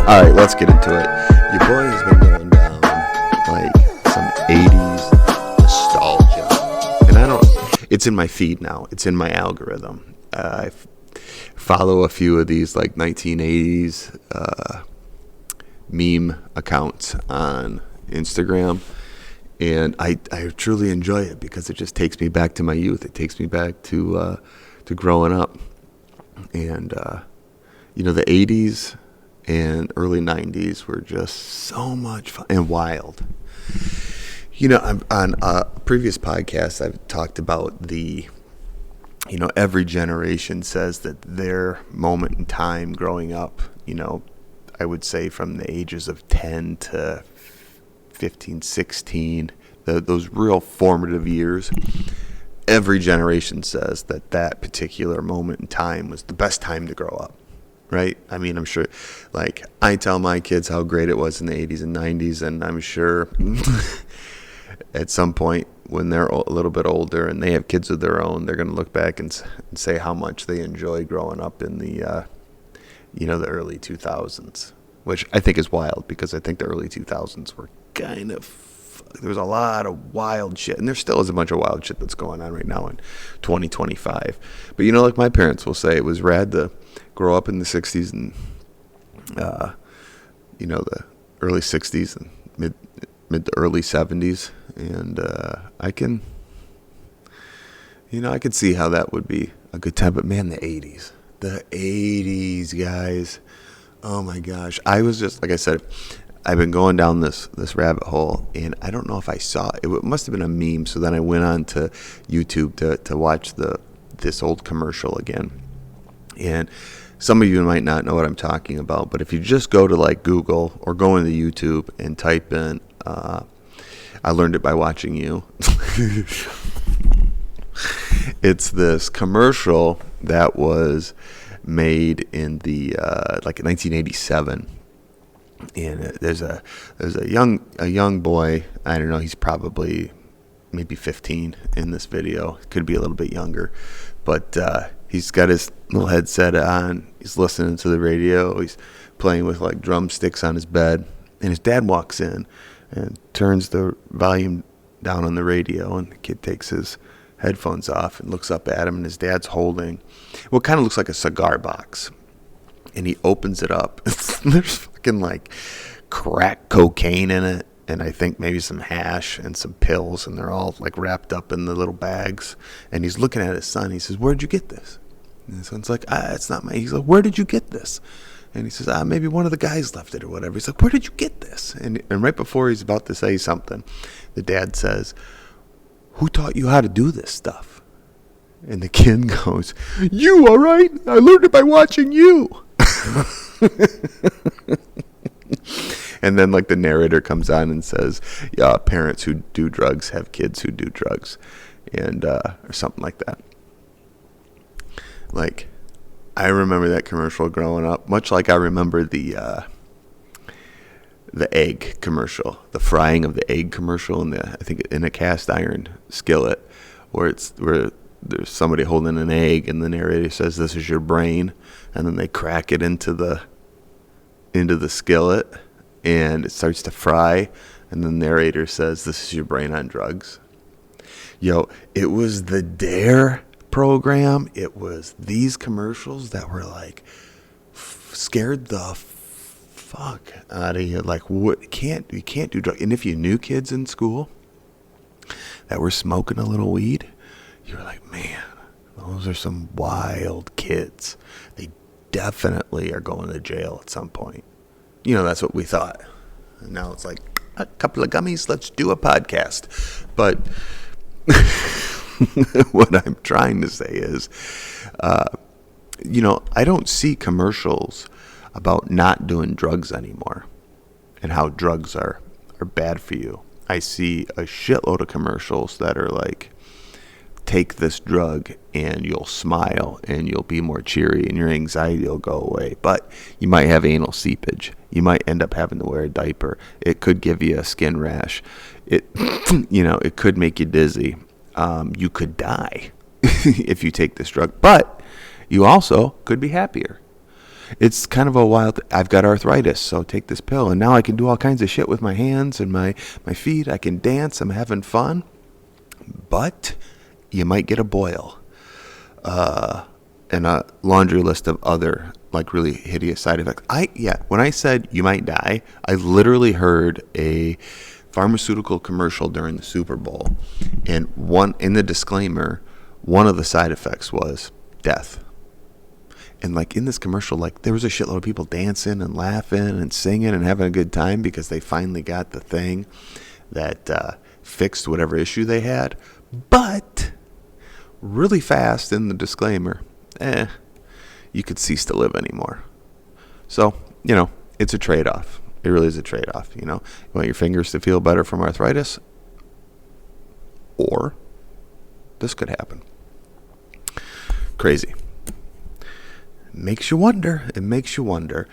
All right, let's get into it. Your boy has been going down like some 80s nostalgia. And it's in my feed now. It's in my algorithm. I follow a few of these like 1980s meme accounts on Instagram. And I truly enjoy it because it just takes me back to my youth. It takes me back to growing up. And, the 80s and early 90s were just so much fun and wild. On a previous podcast, I've talked about every generation says that their moment in time growing up, I would say from the ages of 10 to 15, 16, those real formative years, every generation says that particular moment in time was the best time to grow up. Right? I mean, I'm sure, like, I tell my kids how great it was in the 80s and 90s, and I'm sure at some point when they're a little bit older and they have kids of their own, they're going to look back and say how much they enjoy growing up in the early 2000s, which I think is wild because I think the early 2000s were kind of, there was a lot of wild shit, and there still is a bunch of wild shit that's going on right now in 2025. But, like my parents will say, it was rad to grow up in the 60s and, the early 60s and mid to early 70s. And I can see how that would be a good time. But, man, the 80s, guys. Oh, my gosh. I was just, like I said, I've been going down this rabbit hole, and I don't know if I saw it. It must have been a meme. So then I went on to YouTube to watch this old commercial again. And some of you might not know what I'm talking about, but if you just go to like Google or go into YouTube and type in, I learned it by watching you. It's this commercial that was made in the like 1987, and there's a young boy. I don't know. He's probably maybe 15 in this video. Could be a little bit younger, but he's got his little headset on. He's listening to the radio. He's playing with like drumsticks on his bed. And his dad walks in and turns the volume down on the radio. And the kid takes his headphones off and looks up at him. And his dad's holding what kind of looks like a cigar box. And he opens it up. There's fucking like crack cocaine in it. And I think maybe some hash and some pills. And they're all like wrapped up in the little bags. And he's looking at his son. He says, "Where'd you get this?" And his son's like, "It's not mine." He's like, "Where did you get this?" And he says, "Maybe one of the guys left it or whatever." He's like, "Where did you get this?" And right before he's about to say something, the dad says, "Who taught you how to do this stuff?" And the kid goes, "You, all right? I learned it by watching you." And then like the narrator comes on and says, "Yeah, parents who do drugs have kids who do drugs," and or something like that. Like, I remember that commercial growing up, much like I remember the egg commercial, the frying of the egg commercial I think in a cast iron skillet, where there's somebody holding an egg and the narrator says, "This is your brain," and then they crack it into the skillet and it starts to fry, and the narrator says, "This is your brain on drugs." Yo, it was the D.A.R.E program. It was these commercials that were like scared the fuck out of you. Like, what? You can't do drugs. And if you knew kids in school that were smoking a little weed, you were like, man, those are some wild kids. They definitely are going to jail at some point. That's what we thought. And now it's like, a couple of gummies, let's do a podcast. But what I'm trying to say is, I don't see commercials about not doing drugs anymore and how drugs are bad for you. I see a shitload of commercials that are like, take this drug and you'll smile and you'll be more cheery and your anxiety will go away. But you might have anal seepage. You might end up having to wear a diaper. It could give you a skin rash. It could make you dizzy. You could die if you take this drug, but you also could be happier. It's kind of a wild. I've got arthritis, so take this pill, and now I can do all kinds of shit with my hands and my feet. I can dance. I'm having fun, but you might get a boil, and a laundry list of other like really hideous side effects. When I said you might die, I literally heard a pharmaceutical commercial during the Super Bowl, and one in the disclaimer, one of the side effects was death. And like in this commercial, like there was a shitload of people dancing and laughing and singing and having a good time because they finally got the thing that fixed whatever issue they had. But really fast in the disclaimer, you could cease to live anymore. So, it's a trade-off. It really is a trade-off, You want your fingers to feel better from arthritis, or this could happen. Crazy. It makes you wonder,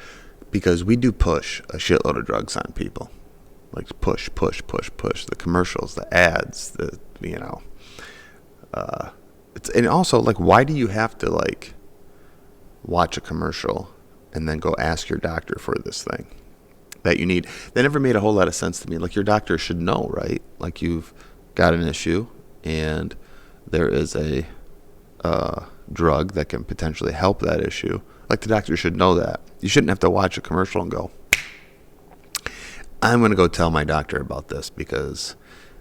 because we do push a shitload of drugs on people. Like push. The commercials, the ads, and also, like, why do you have to, like, watch a commercial and then go ask your doctor for this thing that you need? That never made a whole lot of sense to me. Like, your doctor should know, right? Like, you've got an issue and there is a drug that can potentially help that issue. Like, the doctor should know that. You shouldn't have to watch a commercial and go, I'm going to go tell my doctor about this because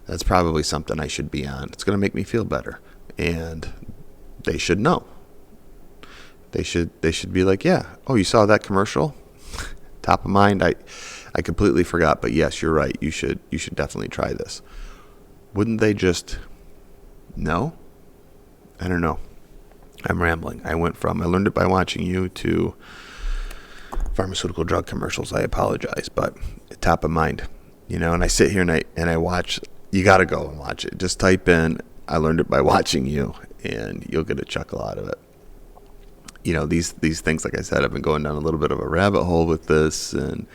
that's probably something I should be on. It's going to make me feel better. And they should know. They should be like, yeah, oh, you saw that commercial? Top of mind. I completely forgot, but yes, you're right. You should definitely try this. Wouldn't they just know? I don't know. I'm rambling. I learned it by watching you to pharmaceutical drug commercials. I apologize, but top of mind, and I sit here and I watch. You got to go and watch it. Just type in, I learned it by watching you, and you'll get a chuckle out of it. These things, like I said, I've been going down a little bit of a rabbit hole with this, and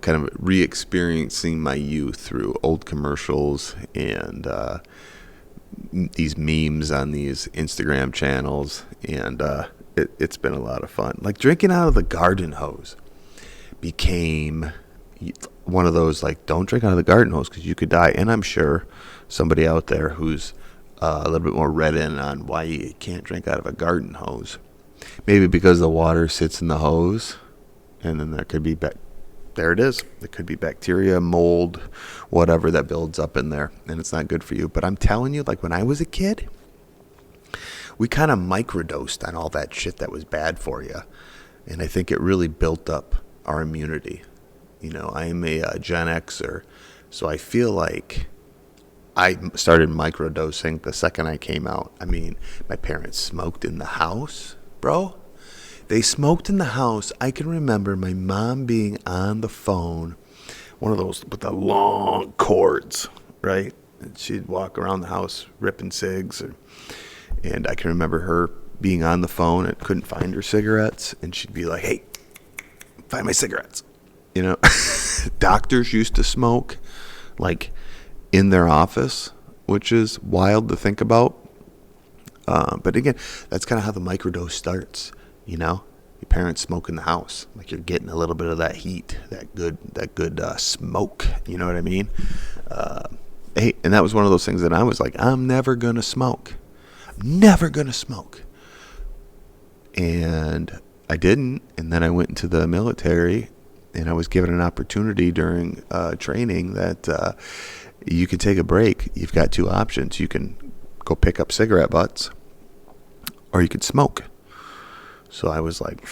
kind of re-experiencing my youth through old commercials and these memes on these Instagram channels, and it's been a lot of fun. Like, drinking out of the garden hose became one of those, like, don't drink out of the garden hose because you could die. And I'm sure somebody out there who's a little bit more read in on why you can't drink out of a garden hose. Maybe because the water sits in the hose, and then there could be there it is. There could be bacteria, mold, whatever that builds up in there, and it's not good for you. But I'm telling you, like, when I was a kid, we kind of microdosed on all that shit that was bad for you, and I think it really built up our immunity. I'm a Gen Xer, so I feel like I started microdosing the second I came out. I mean, my parents smoked in the house, bro. They smoked in the house. I can remember my mom being on the phone, one of those with the long cords, right? And she'd walk around the house ripping cigs. And I can remember her being on the phone and couldn't find her cigarettes. And she'd be like, hey, find my cigarettes. Doctors used to smoke, like, in their office, which is wild to think about. But again, that's kind of how the microdose starts. Your parents smoke in the house, like, you're getting a little bit of that heat, that good smoke. You know what I mean? Hey, and that was one of those things that I was like, I'm never gonna smoke, and I didn't. And then I went into the military, and I was given an opportunity during training that you could take a break. You've got two options. You can go pick up cigarette butts, or you could smoke. So I was like,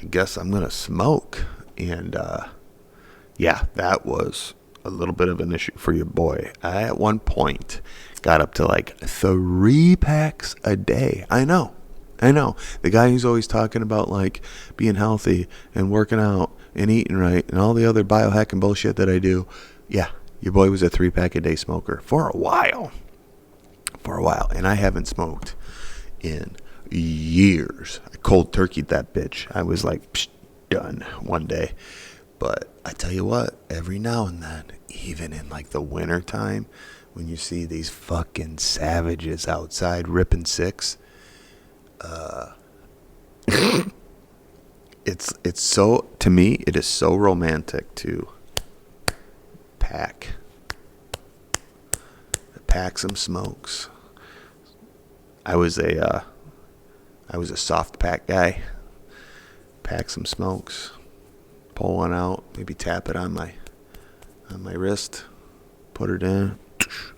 I guess I'm going to smoke. And that was a little bit of an issue for your boy. I, at one point, got up to like 3 packs a day. I know. The guy who's always talking about, like, being healthy and working out and eating right and all the other biohacking bullshit that I do. Yeah, your boy was a 3-pack a day smoker for a while. And I haven't smoked in years. I cold turkeyed that bitch. I was like, psh, done one day. But I tell you what, every now and then, even in like the winter time, when you see these fucking savages outside ripping six, it's so, to me, it is so romantic to pack some smokes. I was a soft pack guy. Pack some smokes, pull one out, maybe tap it on my wrist, put it in,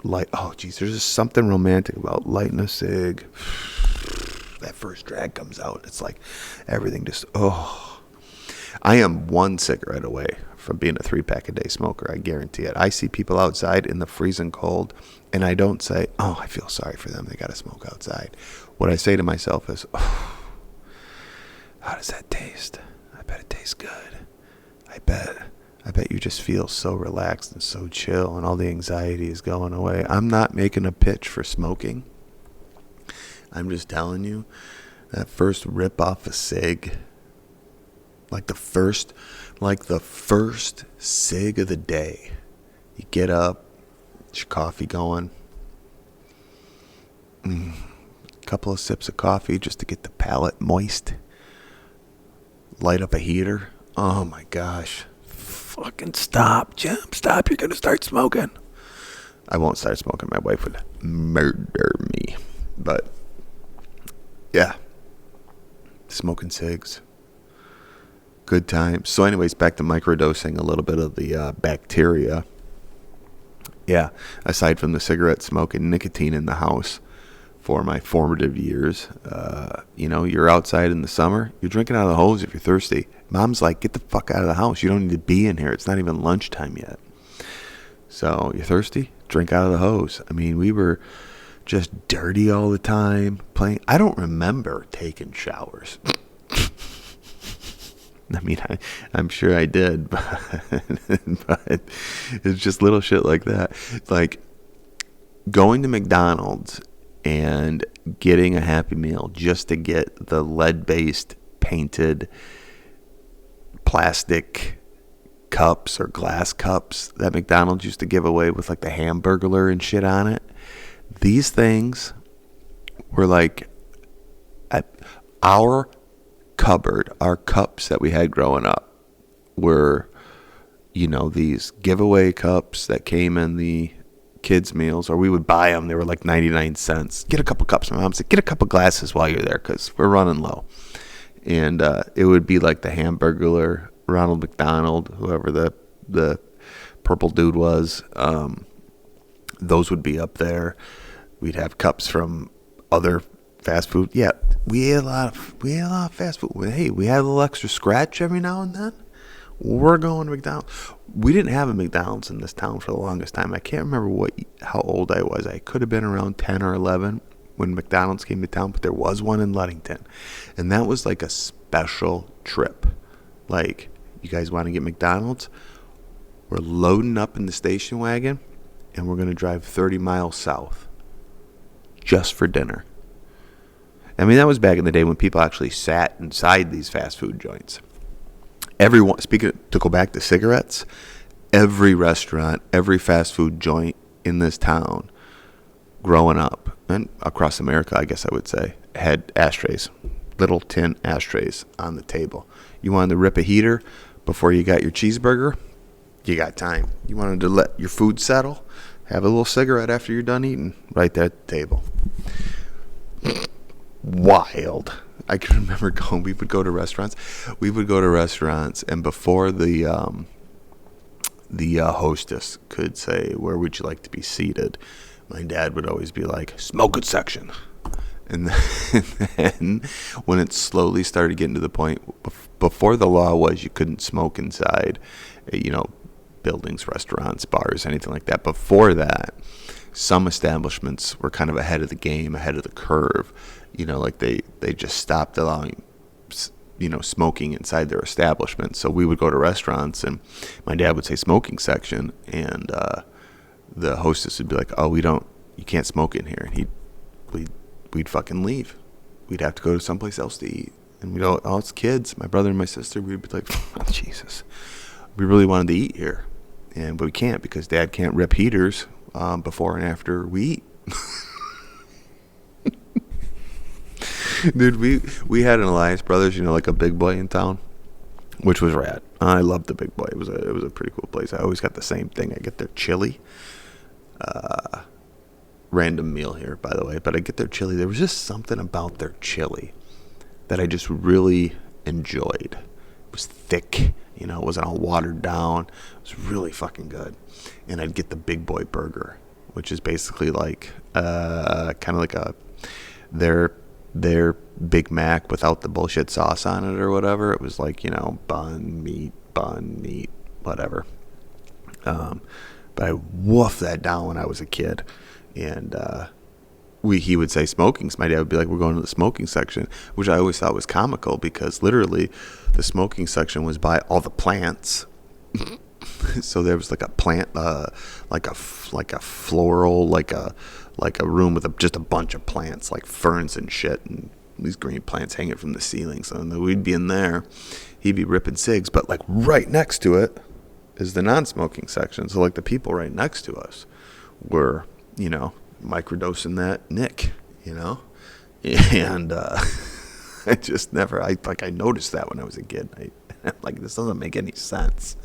light. Oh, geez, there's just something romantic about lighting a cig. That first drag comes out. It's like everything just, oh. I am one cigarette away from being a 3-pack a day smoker. I guarantee it. I see people outside in the freezing cold, and I don't say, oh, I feel sorry for them. They got to smoke outside. What I say to myself is, oh, how does that taste? I bet it tastes good. I bet you just feel so relaxed and so chill, and all the anxiety is going away. I'm not making a pitch for smoking. I'm just telling you, that first rip off a cig, like the first cig of the day. You get up, get your coffee going. Couple of sips of coffee just to get the palate moist. Light up a heater. Oh my gosh. Fucking stop, Jim. Stop. You're going to start smoking. I won't start smoking. My wife would murder me. But, yeah. Smoking cigs. Good times. So anyways, back to microdosing a little bit of the bacteria. Yeah. Aside from the cigarette smoke and nicotine in the house for my formative years, you're outside in the summer. You're drinking out of the hose if you're thirsty. Mom's like, get the fuck out of the house. You don't need to be in here. It's not even lunchtime yet. So you're thirsty? Drink out of the hose. I mean, we were just dirty all the time, playing. I don't remember taking showers. I mean, I'm sure I did, but it's just little shit like that. Like going to McDonald's and getting a Happy Meal just to get the lead-based painted plastic cups or glass cups that McDonald's used to give away with like the Hamburglar and shit on it. These things were like our cupboard, our cups that we had growing up were, these giveaway cups that came in the kids' meals, or we would buy them. They were like 99 cents. Get a couple cups. My mom said, get a couple glasses while you're there because we're running low. And it would be like the Hamburglar, Ronald McDonald, whoever the purple dude was. Those would be up there. We'd have cups from other fast food. Yeah, we ate a lot of fast food. Hey, we had a little extra scratch every now and then. We're going to McDonald's. We didn't have a McDonald's in this town for the longest time. I can't remember how old I was. I could have been around 10 or 11 when McDonald's came to town, but there was one in Ludington. And that was like a special trip. Like, you guys want to get McDonald's? We're loading up in the station wagon, and we're going to drive 30 miles south just for dinner. I mean, that was back in the day when people actually sat inside these fast food joints. Everyone, to go back to cigarettes, every restaurant, every fast food joint in this town growing up, and across America, I guess I would say, had ashtrays, little tin ashtrays on the table. You wanted to rip a heater before you got your cheeseburger? You got time. You wanted to let your food settle? Have a little cigarette after you're done eating, right there at the table. Wild. I can remember we would go to restaurants, and before the hostess could say, where would you like to be seated, my dad would always be like, smoking section. And then when it slowly started getting to the point, before the law was you couldn't smoke inside, buildings, restaurants, bars, anything like that. Before that, some establishments were kind of ahead of the game, ahead of the curve. Like they just stopped allowing, smoking inside their establishment. So we would go to restaurants, and my dad would say smoking section, and the hostess would be like, "Oh, you can't smoke in here," and we'd fucking leave. We'd have to go to someplace else to eat, and we'd go, "Oh, it's kids, my brother and my sister." We'd be like, "Oh, Jesus, we really wanted to eat here, but we can't because Dad can't rip heaters before and after we eat." Dude, we had an Elias Brothers, like a big boy in town. which was rad. I loved the Big Boy. It was a pretty cool place. I always got the same thing. I get their chili. Random meal here, by the way, but I get their chili. There was just something about their chili that I just really enjoyed. It was thick, it wasn't all watered down. It was really fucking good. And I'd get the Big Boy burger, which is basically like kind of like their Big Mac without the bullshit sauce on it or whatever. It was like, bun, meat, whatever. But I woofed that down when I was a kid. And he would say smoking. My dad would be like, we're going to the smoking section, which I always thought was comical because literally the smoking section was by all the plants. So there was like a plant, like a floral, like a room with just a bunch of plants, like ferns and shit, and these green plants hanging from the ceiling. So we'd be in there, he'd be ripping cigs, but like right next to it is the non-smoking section. So like the people right next to us were, microdosing that Nick, and I just never, I noticed that when I was a kid. I'm like, this doesn't make any sense.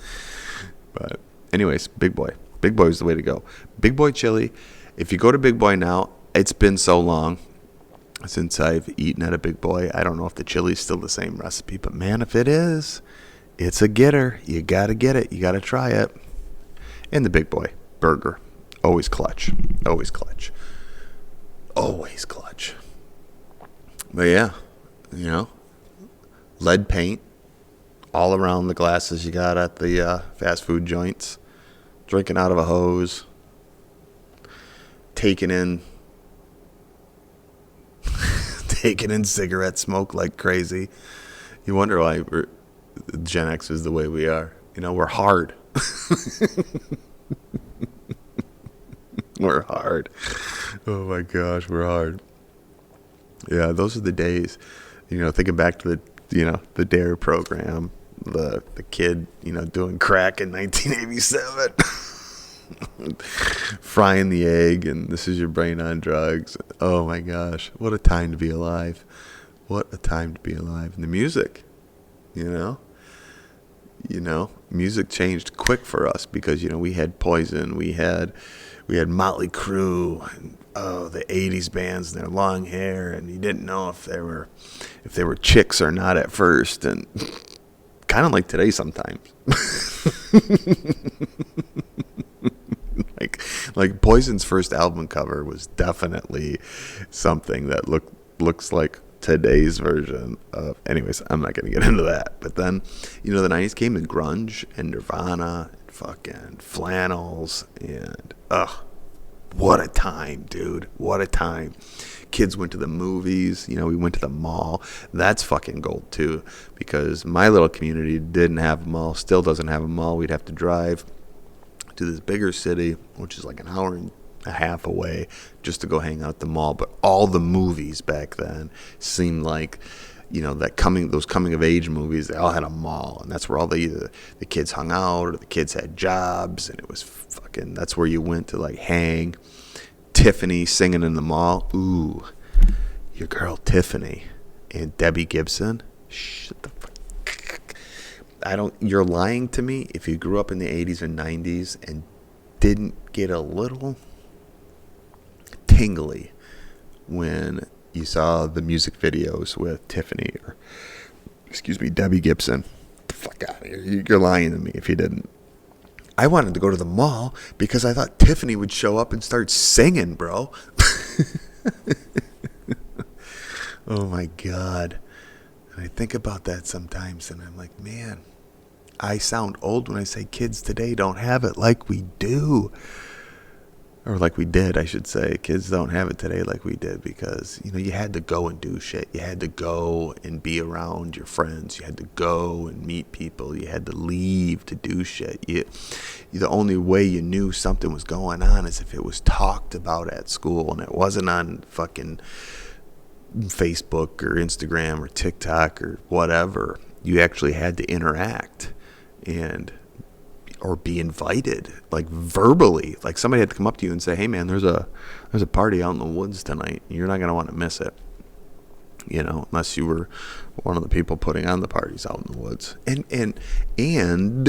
But anyways, Big Boy is the way to go. Big Boy chili. If you go to Big Boy now, it's been so long since I've eaten at a Big Boy. I don't know if the chili's still the same recipe, but man, if it is, it's a getter. You gotta get it. You gotta try it. And the Big Boy burger. Always clutch. But yeah, lead paint all around the glasses you got at the fast food joints. Drinking out of a hose. Taking in cigarette smoke like crazy. You wonder why Gen X is the way we are. We're hard. We're hard. Oh my gosh, we're hard. Yeah, those are the days. Thinking back to the D.A.R.E program, the kid, doing crack in 1987, frying the egg, and this is your brain on drugs. Oh my gosh, what a time to be alive. What a time to be alive. And the music, music changed quick for us because, we had Poison, we had Motley Crue, and the 80's bands and their long hair, and you didn't know if they were chicks or not at first, and kind of like today sometimes. like Poison's first album cover was definitely something that looks like today's version of. Anyways, I'm not gonna get into that. But then, the 90s came in grunge and Nirvana and fucking flannels and what a time, dude. What a time. Kids went to the movies. We went to the mall. That's fucking gold, too, because my little community didn't have a mall, still doesn't have a mall. We'd have to drive to this bigger city, which is like an hour and a half away, just to go hang out at the mall. But all the movies back then seemed like, those coming of age movies, they all had a mall, and that's where all the kids hung out, or the kids had jobs, and it was fucking, that's where you went to like hang. Tiffany singing in the mall. Ooh, your girl Tiffany and Debbie Gibson. Shut the fuck. You're lying to me if you grew up in the 80s and 90s and didn't get a little tingly when you saw the music videos with Tiffany or, Debbie Gibson. Get the fuck out of here. You're lying to me if you didn't. I wanted to go to the mall because I thought Tiffany would show up and start singing, bro. Oh my God. And I think about that sometimes and I'm like, man, I sound old when I say kids today don't have it like we do. Or like we did, I should say. Kids don't have it today like we did because, you had to go and do shit. You had to go and be around your friends. You had to go and meet people. You had to leave to do shit. The only way you knew something was going on is if it was talked about at school and it wasn't on fucking Facebook or Instagram or TikTok or whatever. You actually had to interact or be invited, like verbally, like somebody had to come up to you and say, hey man, there's a party out in the woods tonight. You're not going to want to miss it. unless you were one of the people putting on the parties out in the woods. And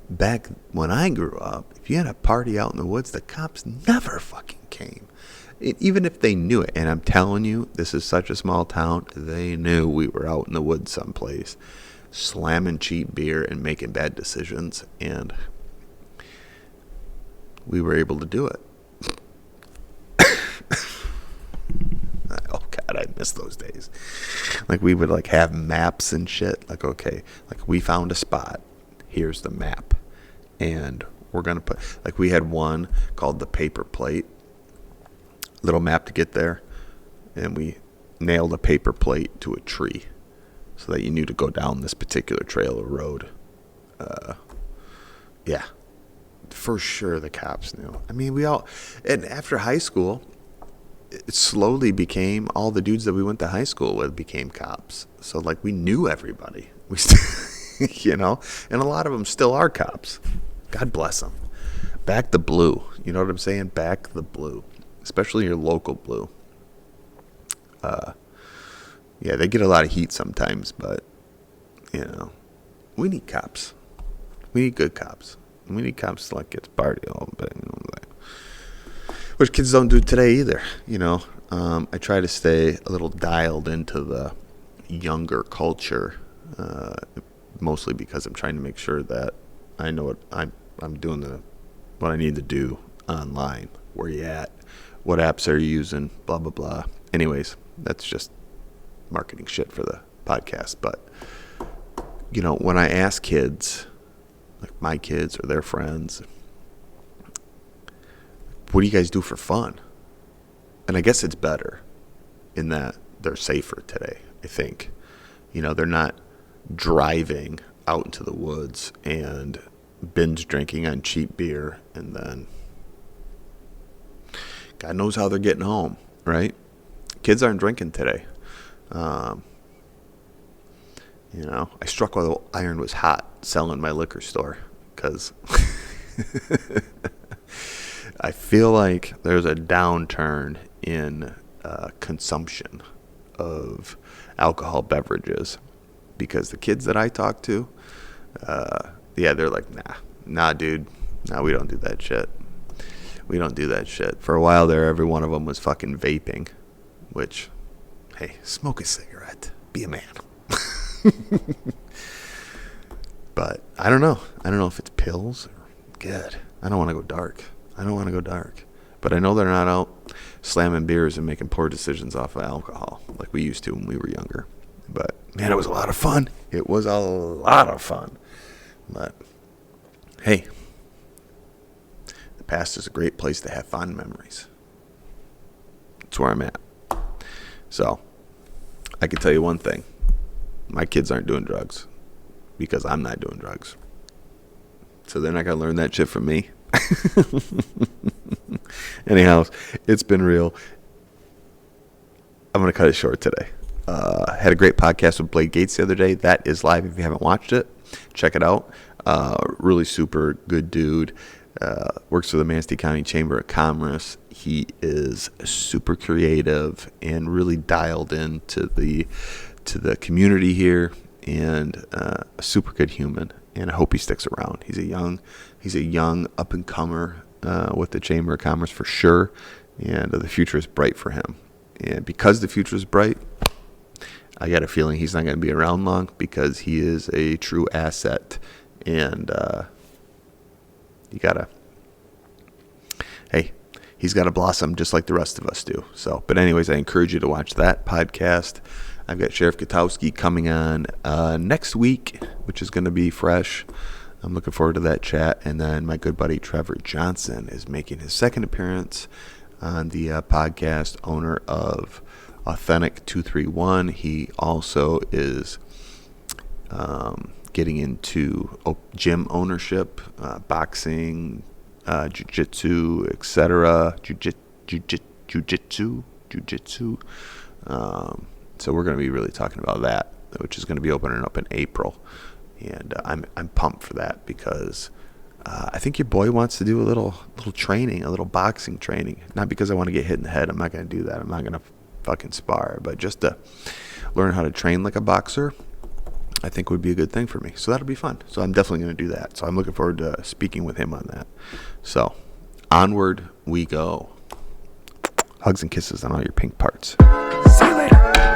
back when I grew up, if you had a party out in the woods, the cops never fucking came. Even if they knew it. And I'm telling you, this is such a small town, they knew we were out in the woods someplace, slamming cheap beer and making bad decisions. And we were able to do it. Oh God, I miss those days. Like, we would like have maps and shit. Like, okay, like we found a spot. Here's the map. And we're going to put, like, we had one called the paper plate. Little map to get there. And we nailed a paper plate to a tree so that you knew to go down this particular trail or road. Yeah. For sure the cops knew. I mean, and after high school, it slowly became, all the dudes that we went to high school with became cops. So, like, we knew everybody. We and a lot of them still are cops. God bless them. Back the blue. You know what I'm saying? Back the blue. Especially your local blue. Yeah, they get a lot of heat sometimes, but, we need cops. We need good cops. We need cops to, like, get to party a little bit, which kids don't do today either, I try to stay a little dialed into the younger culture, mostly because I'm trying to make sure that I know what I'm doing what I need to do online. Where you at? What apps are you using? Blah, blah, blah. Anyways, that's just marketing shit for the podcast. But, when I ask kids, like my kids or their friends, what do you guys do for fun? And I guess it's better in that they're safer today, I think. They're not driving out into the woods and binge drinking on cheap beer, and then God knows how they're getting home, right? Kids aren't drinking today. I struck while the iron was hot selling my liquor store because I feel like there's a downturn in consumption of alcohol beverages because the kids that I talk to, they're like, nah, dude, we don't do that shit. We don't do that shit. For a while there, every one of them was fucking vaping, which, hey, smoke a cigarette. Be a man. But I don't know. I don't know if it's pills or good. I don't want to go dark. But I know they're not out slamming beers and making poor decisions off of alcohol like we used to when we were younger. But, man, it was a lot of fun. But, hey, the past is a great place to have fond memories. That's where I'm at. So, I can tell you one thing. My kids aren't doing drugs because I'm not doing drugs. So they're not going to learn that shit from me. Anyhow, it's been real. I'm going to cut it short today. Had a great podcast with Blake Gates the other day. That is live if you haven't watched it. Check it out. Really super good dude. Works for the Manistee County Chamber of Commerce. He is super creative and really dialed into the community here, and a super good human. And I hope he sticks around. He's a young up and comer with the Chamber of Commerce for sure, and the future is bright for him. And because the future is bright, I got a feeling he's not going to be around long because he is a true asset, and he's got to blossom just like the rest of us do. So, but anyways, I encourage you to watch that podcast. I've got Sheriff Katowski coming on next week, which is going to be fresh. I'm looking forward to that chat. And then my good buddy Trevor Johnson is making his second appearance on the podcast, owner of Authentic 231. He also is getting into gym ownership, boxing, jiu-jitsu, etc. Jiu-jitsu. So we're going to be really talking about that, which is going to be opening up in April. And I'm pumped for that because I think your boy wants to do a little training, a little boxing training. Not because I want to get hit in the head. I'm not going to do that. I'm not going to fucking spar. But just to learn how to train like a boxer, I think would be a good thing for me. So that'll be fun. So I'm definitely going to do that. So I'm looking forward to speaking with him on that. So onward we go. Hugs and kisses on all your pink parts. See you later.